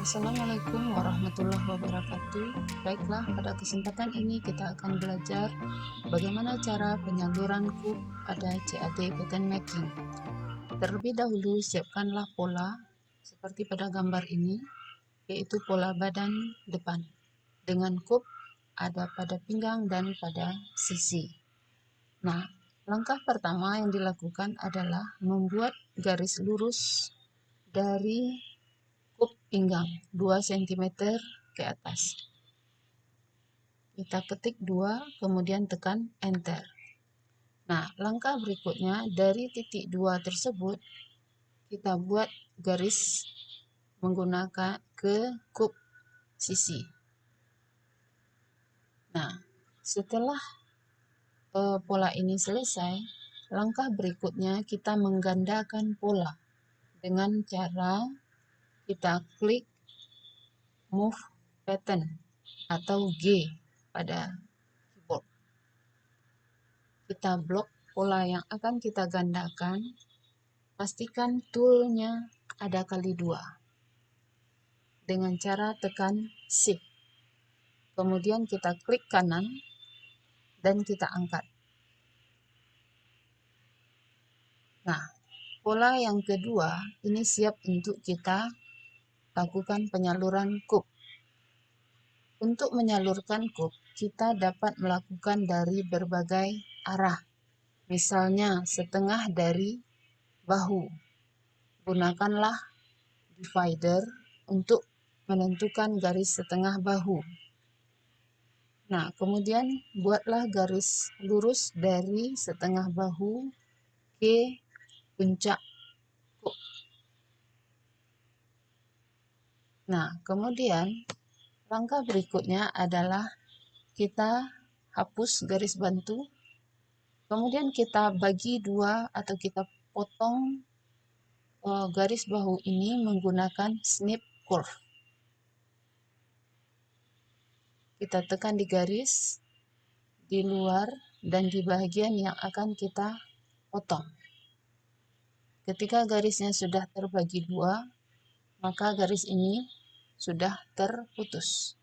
Assalamualaikum warahmatullahi wabarakatuh. Baiklah, pada kesempatan ini kita akan belajar bagaimana cara penyaluran kub pada CAD pattern making. Terlebih dahulu siapkanlah pola seperti pada gambar ini, yaitu pola badan depan dengan kub ada pada pinggang dan pada sisi. Nah, langkah pertama yang dilakukan adalah membuat garis lurus dari kub pinggang 2 cm ke atas. Kita ketik 2, kemudian tekan enter. Nah, langkah berikutnya dari titik 2 tersebut kita buat garis menggunakan ke kub sisi. Nah, setelah pola ini selesai, langkah berikutnya kita menggandakan pola dengan cara kita klik move pattern atau G pada keyboard. Kita blok pola yang akan kita gandakan, pastikan toolnya ada kali 2 dengan cara tekan shift, kemudian kita klik kanan dan kita angkat. Nah, pola yang kedua ini siap untuk kita lakukan penyaluran kub. Untuk menyalurkan kub, kita dapat melakukan dari berbagai arah. Misalnya setengah dari bahu. Gunakanlah divider untuk menentukan garis setengah bahu. Nah, kemudian buatlah garis lurus dari setengah bahu ke puncak kub. Nah, kemudian langkah berikutnya adalah kita hapus garis bantu, kemudian kita bagi 2 atau kita potong garis bahu ini menggunakan snip curve. Kita tekan di garis, di luar, dan di bagian yang akan kita potong. Ketika garisnya sudah terbagi 2, maka garis ini sudah terputus.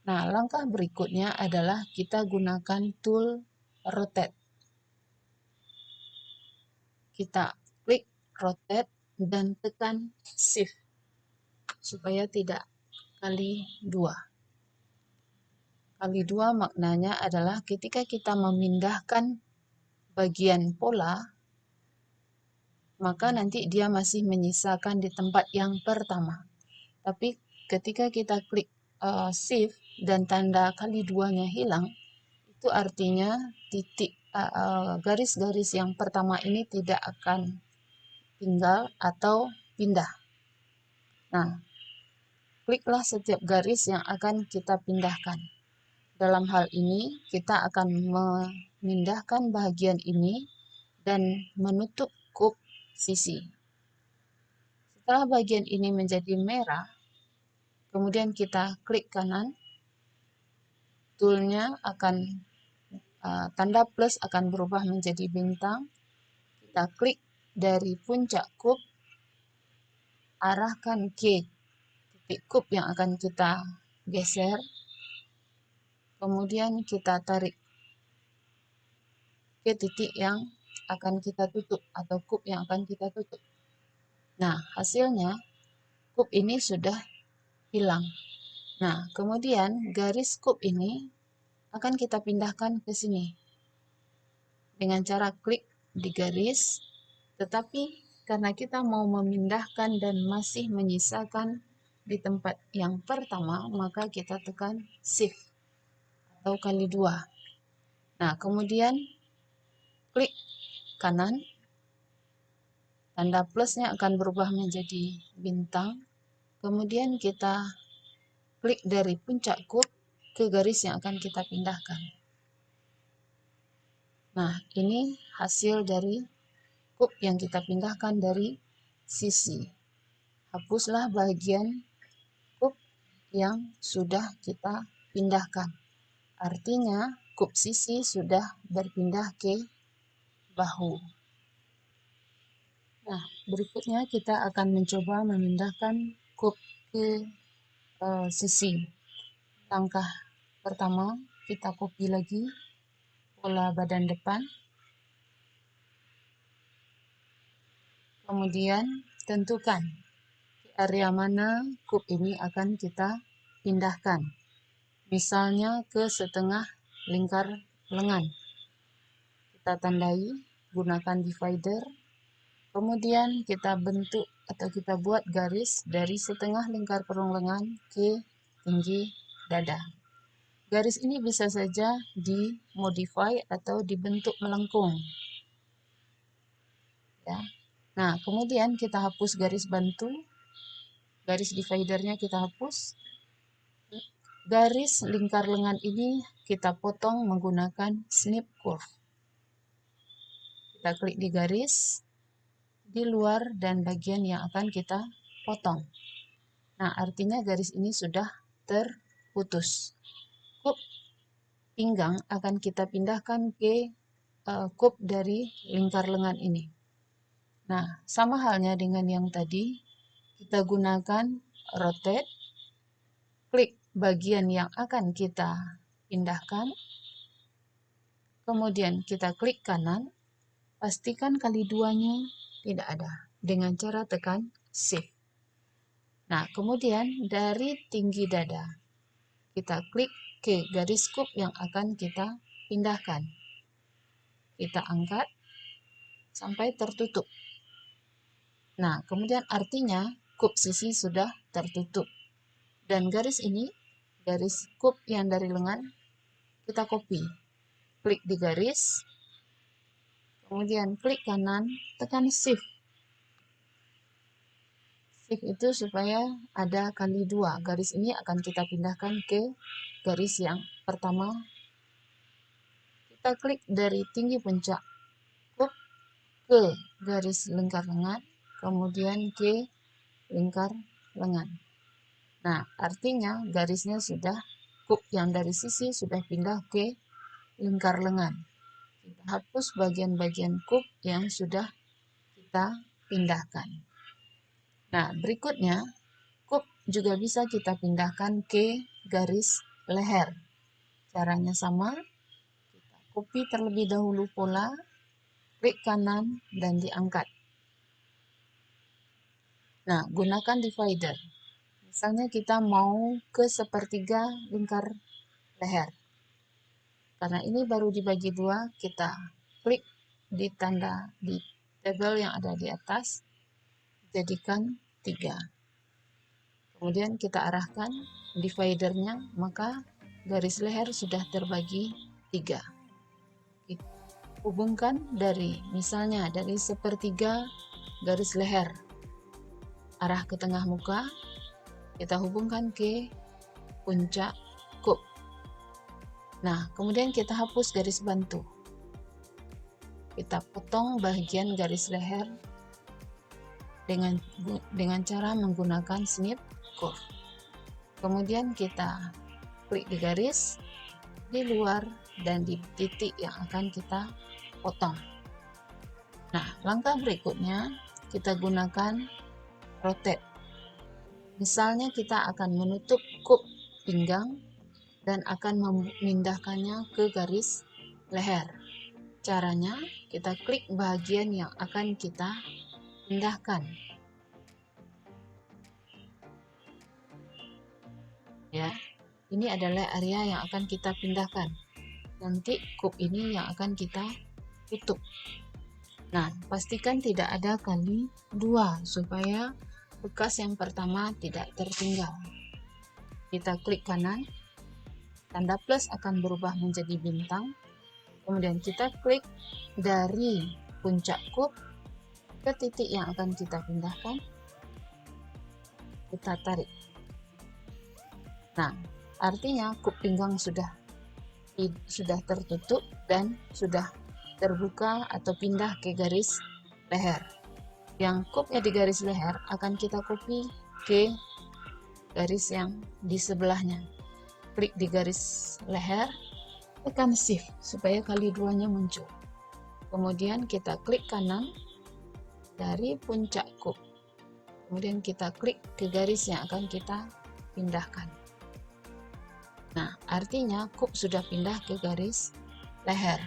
Nah, langkah berikutnya adalah kita gunakan tool rotate. Kita klik rotate dan tekan shift supaya tidak kali 2. Kali 2 maknanya adalah ketika kita memindahkan bagian pola, maka nanti dia masih menyisakan di tempat yang pertama. Tapi ketika kita klik shift dan tanda kali 2-nya hilang, itu artinya titik garis-garis yang pertama ini tidak akan tinggal atau pindah. Nah, kliklah setiap garis yang akan kita pindahkan. Dalam hal ini, kita akan memindahkan bagian ini dan menutup kub sisi. Setelah bagian ini menjadi merah, kemudian kita klik kanan, toolnya akan tanda plus akan berubah menjadi bintang. Kita klik dari puncak kub, arahkan ke titik kub yang akan kita geser, kemudian kita tarik ke titik yang akan kita tutup atau kub yang akan kita tutup. Nah, hasilnya kub ini sudah hilang. Nah, kemudian garis kub ini akan kita pindahkan ke sini dengan cara klik di garis, tetapi karena kita mau memindahkan dan masih menyisakan di tempat yang pertama, maka kita tekan shift atau kali 2. Nah, kemudian klik kanan, tanda plusnya akan berubah menjadi bintang, kemudian kita klik dari puncak kub ke garis yang akan kita pindahkan. Nah, ini hasil dari kub yang kita pindahkan dari sisi. Hapuslah bagian kub yang sudah kita pindahkan. Artinya, kub sisi sudah berpindah ke bahu. Nah, berikutnya kita akan mencoba memindahkan kub ke sisi. Langkah pertama, kita copy lagi pola badan depan. Kemudian tentukan area mana kup ini akan kita pindahkan. Misalnya ke setengah lingkar lengan. Kita tandai, gunakan divider. Kemudian kita bentuk atau kita buat garis dari setengah lingkar perung lengan ke tinggi dada. Garis ini bisa saja dimodify atau dibentuk melengkung. Ya. Nah, kemudian kita hapus garis bantu, garis dividernya kita hapus. Garis lingkar lengan ini kita potong menggunakan snip curve. Kita klik di garis di luar dan bagian yang akan kita potong. Nah, artinya garis ini sudah terputus. Kup pinggang akan kita pindahkan ke kup dari lingkar lengan ini. Nah, sama halnya dengan yang tadi, kita gunakan rotate, klik bagian yang akan kita pindahkan, kemudian kita klik kanan, pastikan kali duanya tidak ada dengan cara tekan Shift. Nah, kemudian dari tinggi dada, kita klik ke garis kup yang akan kita pindahkan. Kita angkat sampai tertutup. Nah, kemudian artinya kup sisi sudah tertutup. Dan garis ini, garis kup yang dari lengan, kita copy. Klik di garis, kemudian klik kanan, tekan Shift. Shift itu supaya ada kali dua. Garis ini akan kita pindahkan ke garis yang pertama. Kita klik dari tinggi puncak kup ke garis lingkar lengan, kemudian ke lingkar lengan. Nah, artinya garisnya sudah, kup yang dari sisi sudah pindah ke lingkar lengan. Kita hapus bagian-bagian kup yang sudah kita pindahkan. Nah, berikutnya, kup juga bisa kita pindahkan ke garis leher. Caranya sama, kita copy terlebih dahulu pola, klik kanan, dan diangkat. Nah, gunakan divider. Misalnya kita mau ke sepertiga lingkar leher. Karena ini baru dibagi dua, kita klik di tanda di tabel yang ada di atas, jadikan 3. Kemudian kita arahkan dividernya, maka garis leher sudah terbagi 3. Kita hubungkan dari, misalnya dari sepertiga garis leher, arah ke tengah muka, kita hubungkan ke puncak kup. Nah, kemudian kita hapus garis bantu. Kita potong bagian garis leher dengan cara menggunakan snip curve. Kemudian kita klik di garis di luar dan di titik yang akan kita potong. Nah, langkah berikutnya kita gunakan rotate. Misalnya kita akan menutup kup pinggang dan akan memindahkannya ke garis leher. Caranya, kita klik bagian yang akan kita pindahkan. Ya, ini adalah area yang akan kita pindahkan. Nanti kup ini yang akan kita tutup. Nah, pastikan tidak ada kali dua supaya bekas yang pertama tidak tertinggal. Kita klik kanan, tanda plus akan berubah menjadi bintang. Kemudian kita klik dari puncak kup ke titik yang akan kita pindahkan. Kita tarik. Nah, artinya kup pinggang sudah tertutup dan sudah terbuka atau pindah ke garis leher. Yang kupnya di garis leher akan kita copy ke garis yang di sebelahnya. Klik di garis leher, tekan Shift supaya kali duanya muncul. Kemudian kita klik kanan dari puncak kup. kemudian kita klik ke garis yang akan kita pindahkan. Nah, artinya kup sudah pindah ke garis leher.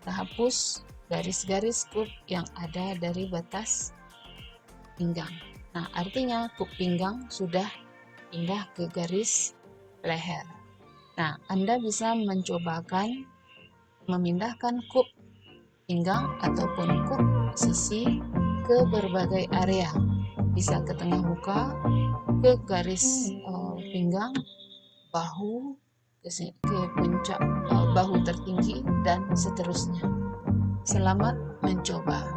Kita hapus garis-garis kup yang ada dari batas pinggang. Nah, artinya kup pinggang sudah pindah ke garis leher. Nah, Anda bisa mencobakan memindahkan kup pinggang ataupun kup sisi ke berbagai area. Bisa ke tengah muka, ke garis pinggang, bahu, ke puncak bahu tertinggi, dan seterusnya. Selamat mencoba.